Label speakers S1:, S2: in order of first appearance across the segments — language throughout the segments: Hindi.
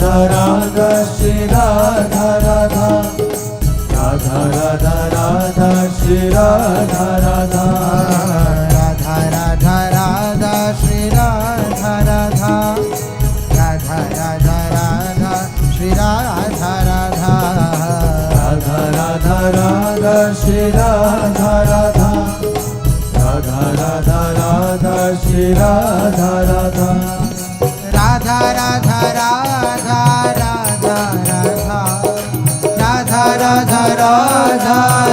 S1: राधा राधा श्री राधा राधा राधा राधा राधा श्री राधा राधा
S2: राधा राधा राधा श्री राधा राधा राधा राधा राधा श्री राधा राधा
S1: राधा राधा राधा श्री राधा राधा राधा राधा राधा श्री राधा राधा
S2: राधा राधा राधा राधा राधा राधा राधा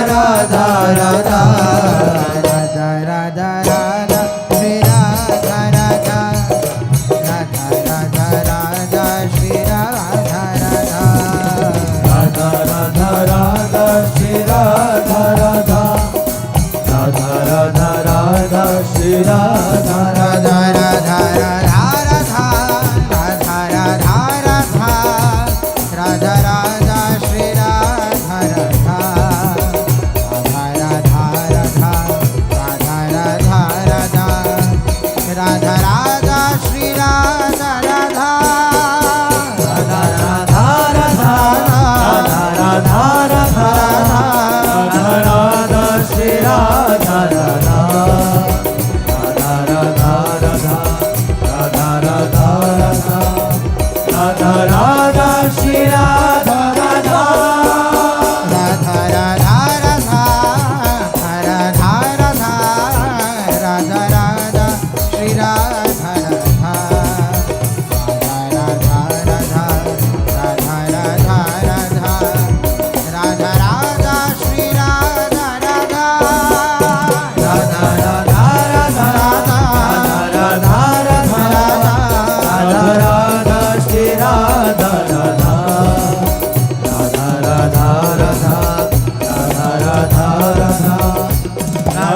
S2: राधा राधा राधा राधा राधा श्री राधा राधा राधा राधा राधा श्री राधा राधा
S1: राधा राधा राधा श्री राधा राधा राधा राधा राधा श्री राधा
S2: राधा राधा राधा राधा राधा श्री राधा राधा राधा राधा राधा राधा राधा राधा राधा राधा श्री राधा राधा
S1: राधा राधा राधा राधा राधा राधा राधा श्री राधा राधा राधा राधा राधा राधा राधा राधा राधा राधा श्री राधा राधा
S2: राधा राधा राधा राधा राधा राधा राधा श्री राधा राधा राधा राधा राधा राधा राधा राधा राधा श्री राधा राधा
S1: राधा राधा राधा राधा राधा राधा राधा श्री राधा राधा राधा राधा राधा राधा राधा राधा राधा राधा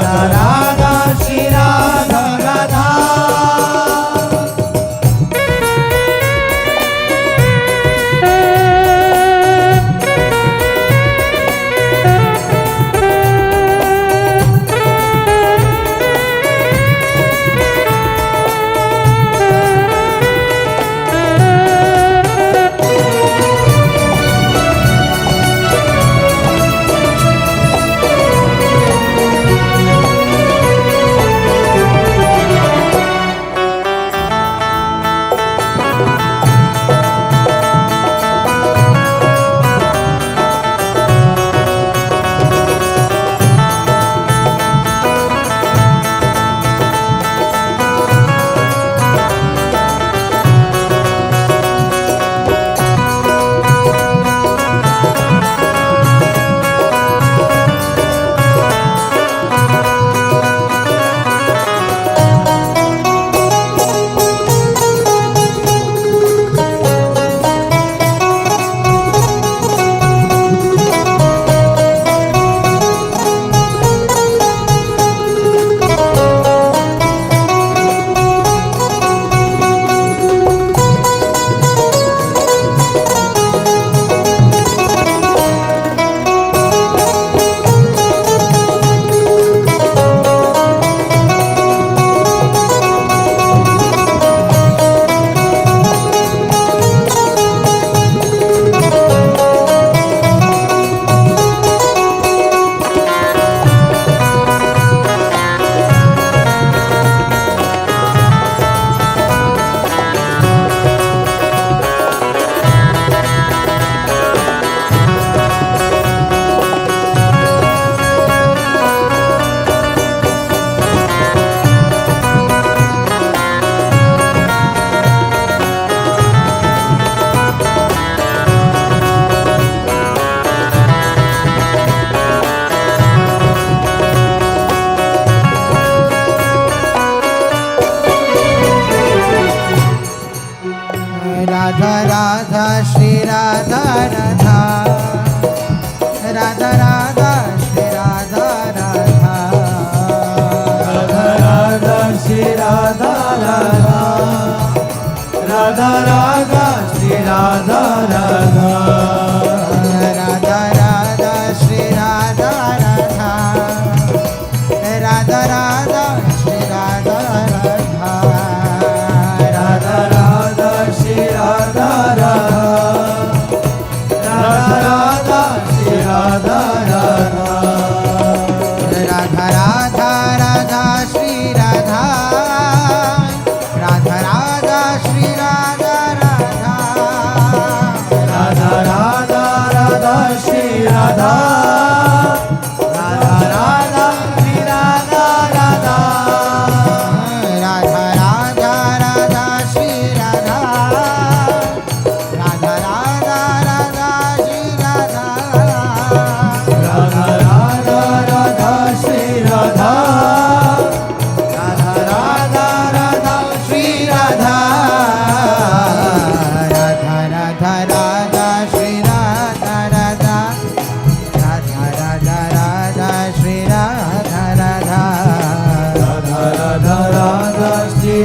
S1: श्री राधा राधा
S2: राधा राधा श्री राधा राधा राधा राधा श्री राधा राधा
S1: राधा राधा श्री राधा राधा राधा राधा श्री राधा राधा
S2: राधा राधा श्री राधा राधा राधा राधा श्री राधा राधा
S1: राधा राधा श्री राधा राधा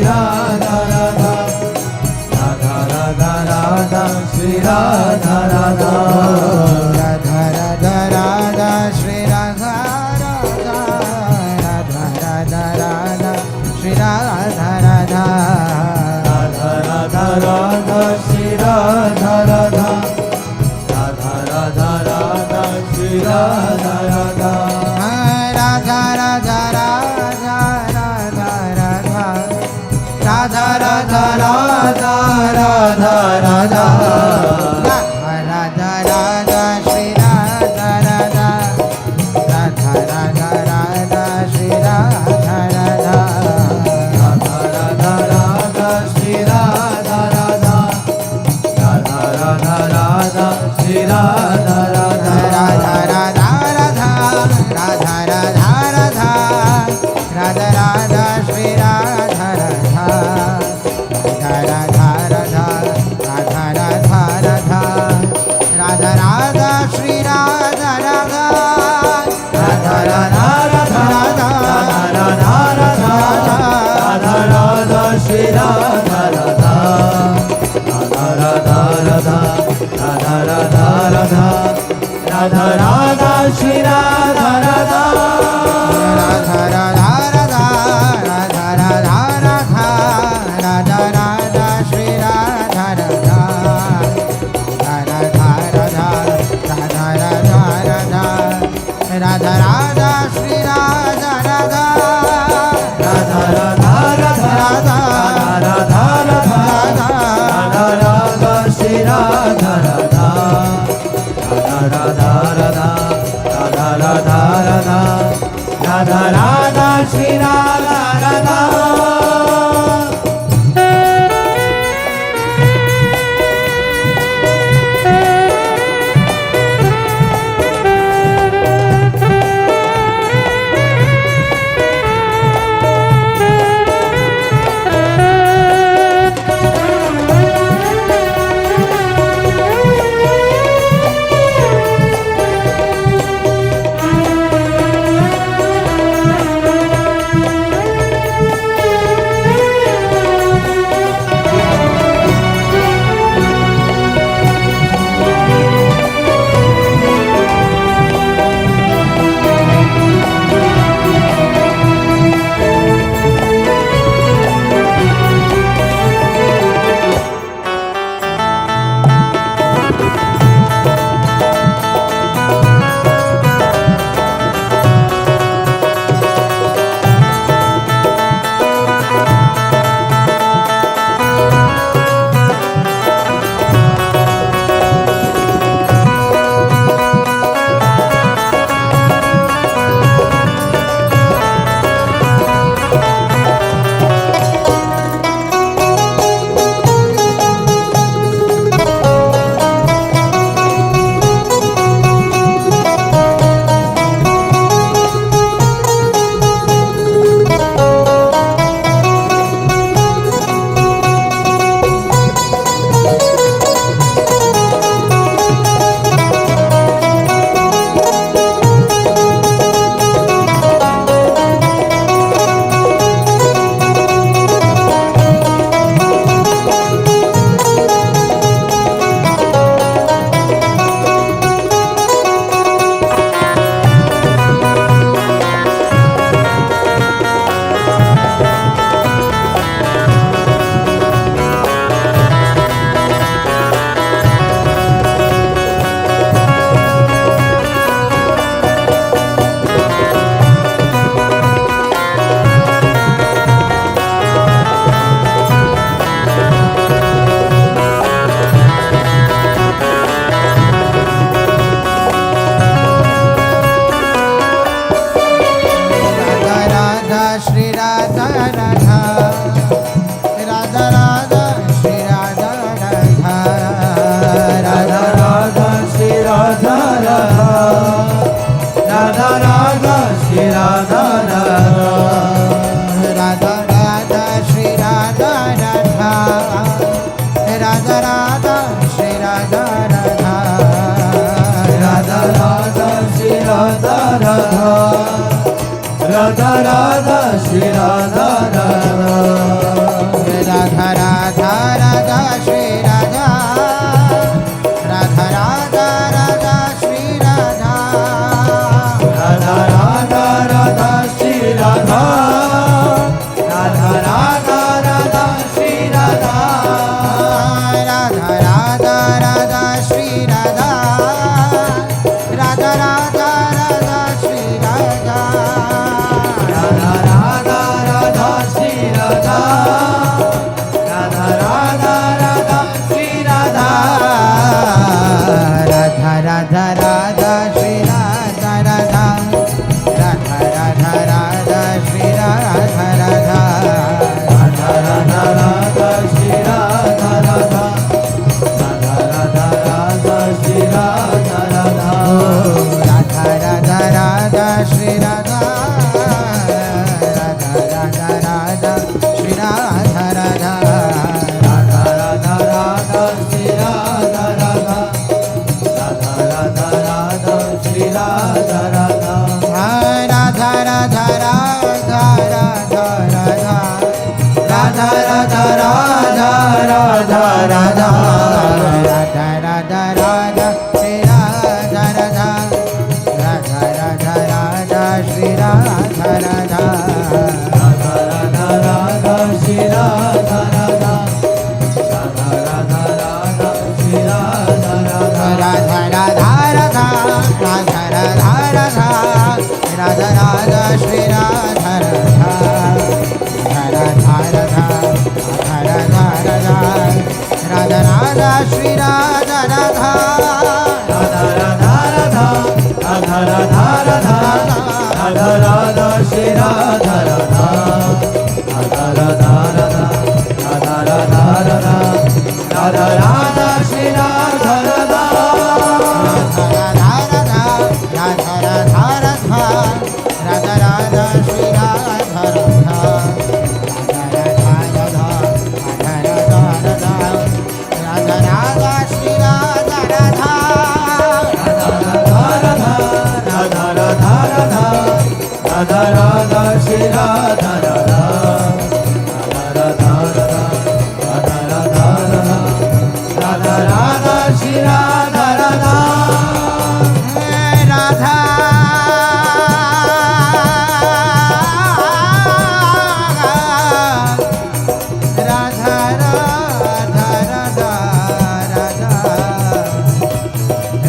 S1: राधा राधा राधा राधा राधा श्री राधा राधा
S2: राधा राधा राधा श्री राधा राधा राधा राधा राधा श्री राधा राधा
S1: राधा राधा राधा श्री राधा राधा राधा राधा राधा श्री राधा राधा
S2: राधा राधा राधा राधा राधा राधा राधा राधा राधा राधा राधा राधा श्री राधा राधा राधा राधा राधा श्री राधा राधा
S1: राधा राधा राधा श्री राधा राधा राधा राधा राधा श्री राधा राधा
S2: राधा राधा राधा राधा राधा राधा राधा राधा श्री राधा राधा राधा राधा राधा राधा राधा राधा राधा श्री राधा राधा
S1: राधा राधा राधा राधा राधा राधा राधा राधा श्री राधा राधा राधा राधा राधा राधा राधा राधा राधा राधा श्री राधा राधा
S2: राधा राधा राधा राधा राधा राधा राधा राधा श्री राधा राधा राधा राधा राधा राधा राधा राधा राधा श्री राधा राधा
S1: राधा राधा राधा राधा राधा राधा राधा राधा श्री राधा राधा राधा राधा राधा राधा राधा राधा राधा राधा श्री राधा राधा राधा राधा श्री राधा राधा
S2: राधा राधा राधा श्री राधा राधा राधा राधा श्री राधा
S1: राधा राधा राधा श्री राधा राधा राधा राधा श्री राधा
S2: राधा राधा राधा श्री राधा राधा राधा राधा राधा श्री राधा राधा
S1: राधा राधा राधा श्री राधा राधा राधा राधा राधा श्री राधा राधा
S2: राधा राधा राधा श्री राधा राधा राधा राधा श्री राधा राधा
S1: राधा राधा राधा श्री राधा राधा राधा राधा राधा श्री राधा राधा
S2: राधा राधा राधा राधा राधा
S1: राधा राधा राधा राधा राधा
S2: राधा राधा राधा श्री राधा राधा राधा राधा राधा श्री राधा राधा
S1: राधा राधा राधा श्री राधा राधा राधा राधा राधा श्री राधा राधा
S2: राधा राधा राधा राधा राधा राधा राधा राधा श्री राधा राधा राधा राधा राधा राधा राधा राधा श्री राधा राधा
S1: राधा राधा राधा राधा राधा राधा राधा राधा श्री राधा राधा राधा राधा राधा राधा राधा राधा राधा राधा श्री राधा राधा
S2: राधा राधा राधा राधा राधा राधा राधा श्री राधा राधा राधा राधा राधा राधा राधा राधा श्री राधा राधा
S1: राधा राधा राधा राधा राधा राधा राधा श्री राधा राधा राधा राधा राधा राधा राधा राधा राधा श्री राधा राधा
S2: राधा राधा राधा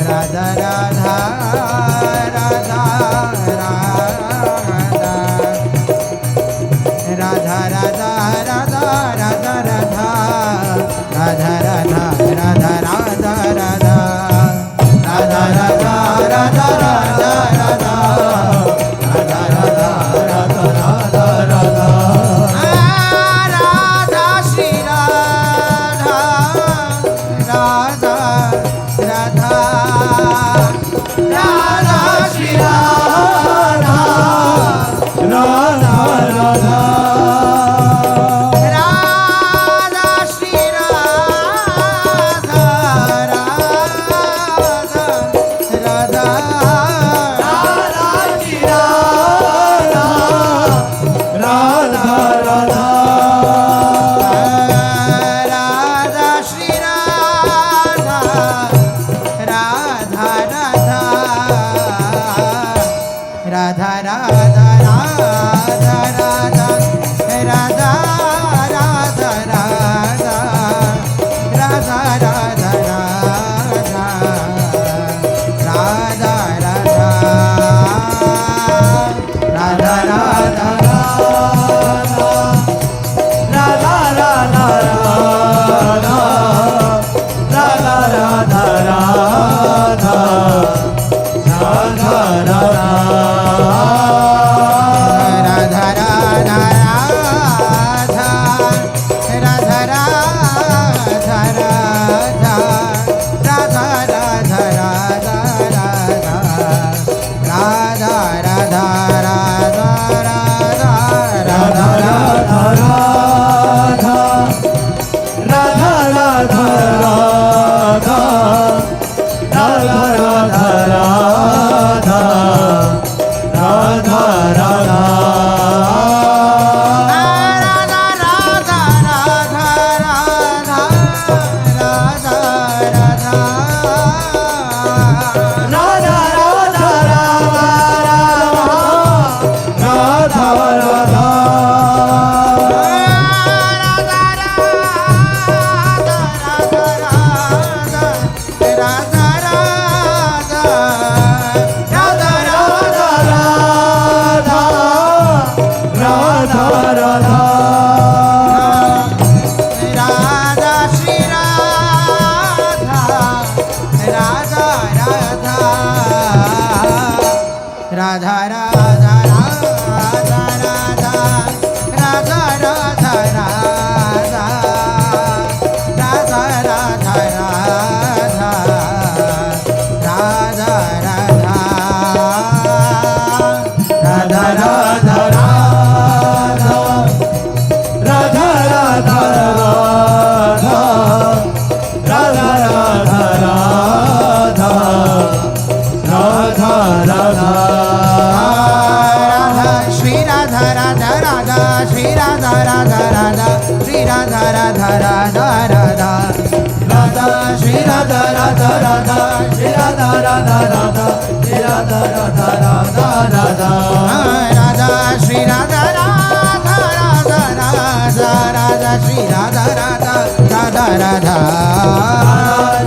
S2: राधा राधा राधा राधा राधा राधा राधा
S1: राधा श्री राधा राधा राधा श्री राधा राधा राधा श्री राधा राधा राधा राधा
S2: राधा श्री राधा राधा राधा राधा राधा श्री राधा राधा राधा राधा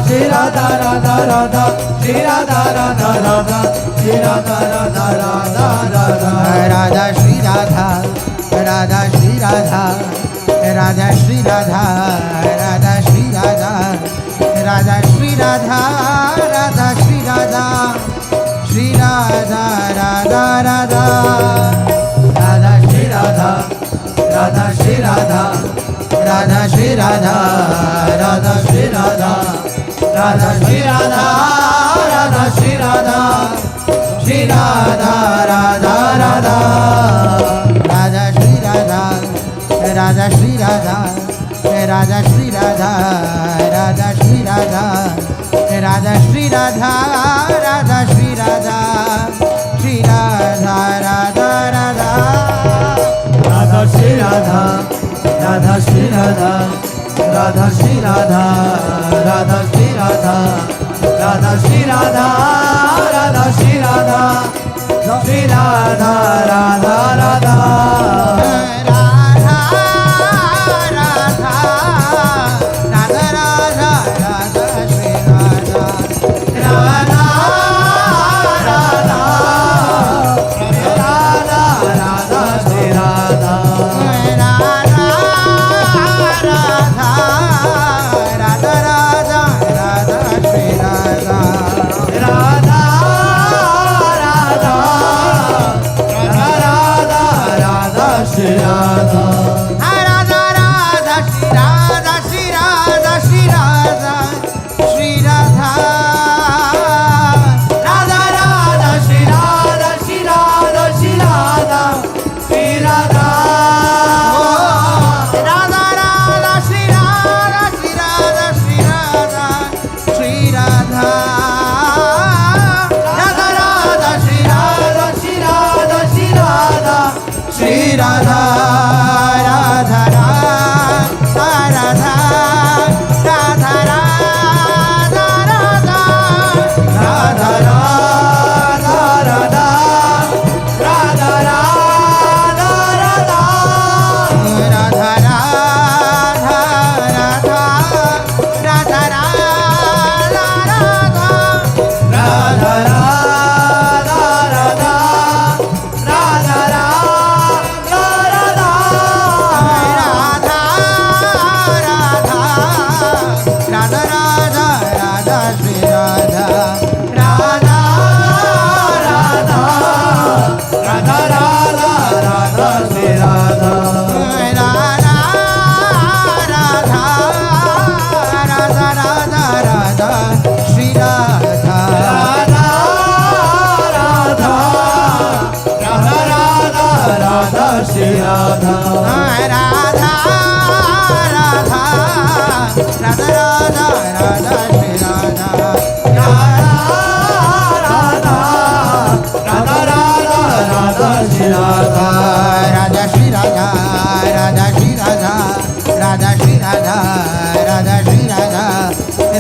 S1: श्री राधा राधा राधा श्री राधा राधा राधा श्री राधा राधा राधा राधा
S2: राधा श्री राधा राधा श्री राधा राधा श्री राधा राधा श्री राधा राधा श्री राधा राधा श्री राधा श्री राधा राधा राधा
S1: राधा श्री राधा राधा श्री राधा राधा श्री राधा राधा श्री राधा राधा श्री राधा राधा श्री राधा श्री राधा राधा राधा
S2: राधा श्री राधा राधा श्री राधा राधा श्री राधा राधा श्री राधा राधा श्री राधा राधा श्री राधा श्री राधा राधा राधा
S1: राधा श्री राधा राधा श्री राधा राधा श्री राधा राधा श्री राधा राधा श्री राधा राधा श्री राधा श्री राधा राधा राधा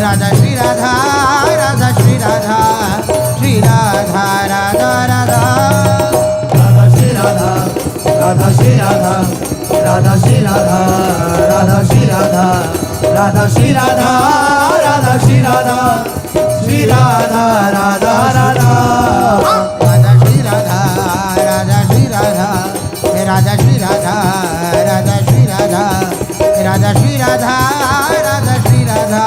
S2: राधा श्री राधा राधा श्री राधा श्री राधा राधा राधा
S1: राधा श्री राधा राधा श्री राधा राधा श्री राधा राधा श्री राधा राधा श्री राधा राधा श्री राधा श्री राधा राधा राधा
S2: राधा श्री राधा राधा श्री राधा राधा श्री राधा राधा श्री राधा राधा श्री राधा राधा श्री राधा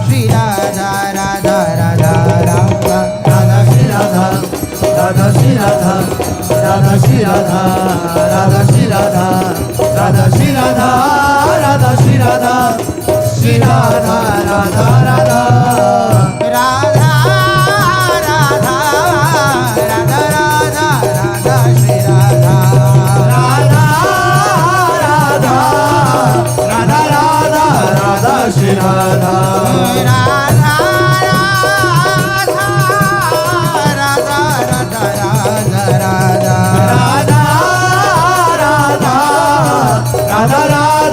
S2: श्री राधा राधा राधा राधा
S1: राधा श्री राधा राधा श्री राधा राधा श्री राधा राधा श्री राधा राधा श्री राधा राधा श्री राधा श्री राधा राधा राधा
S2: राधा राधा राधा राधा राधा श्री राधा
S1: राधा राधा राधा राधा राधा श्री राधा
S2: राधा राधा राधा राधा राधा
S1: राधा राधा राधा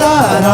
S1: राधा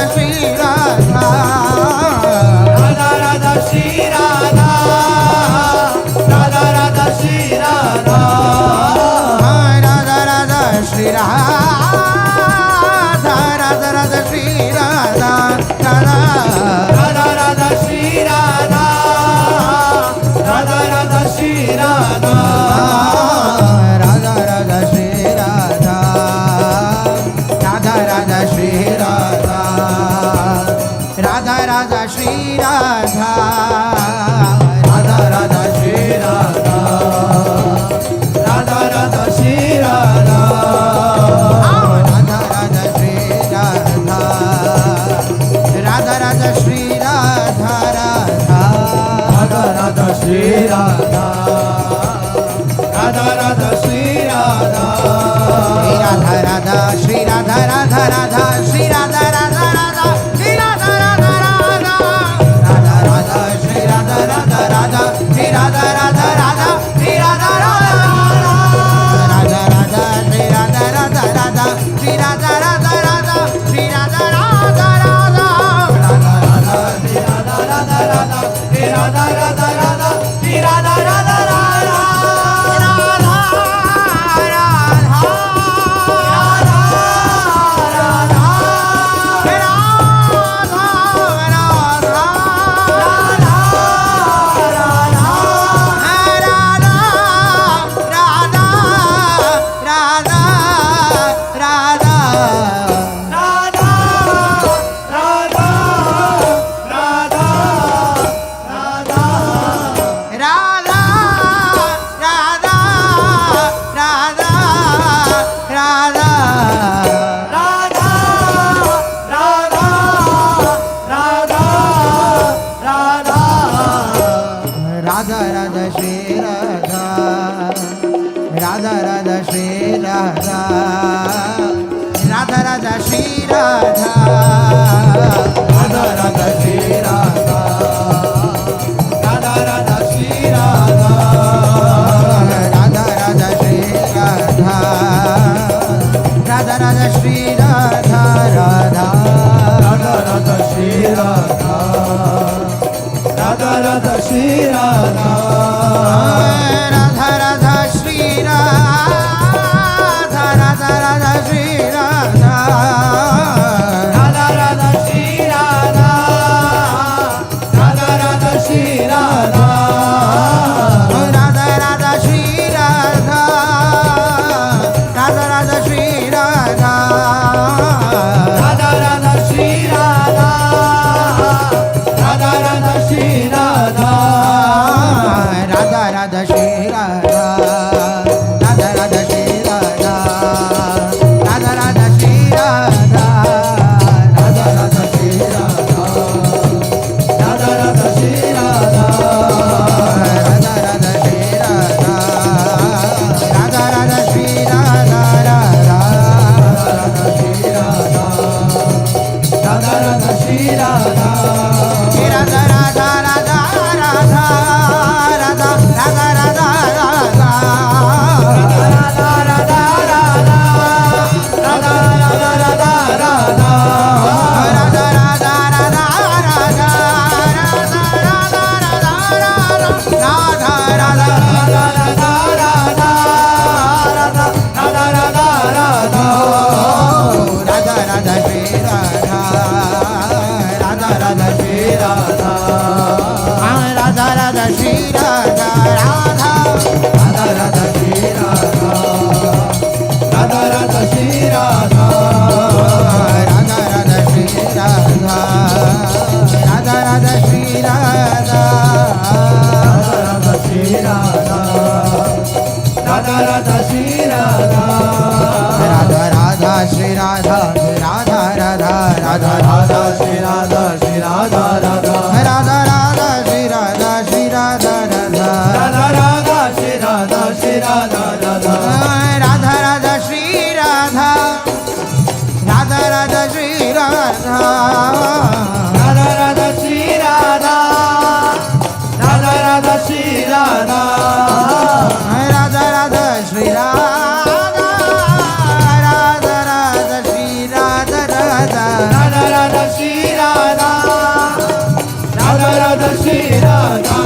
S2: राधा राधा श्री राधा
S1: राधा राधा श्री राधा राधा राधा श्री राधा
S2: राधा राधा श्री राधा राधा राधा श्री राधा राधा
S1: राधा राधा श्री राधा राधा राधा श्री राधा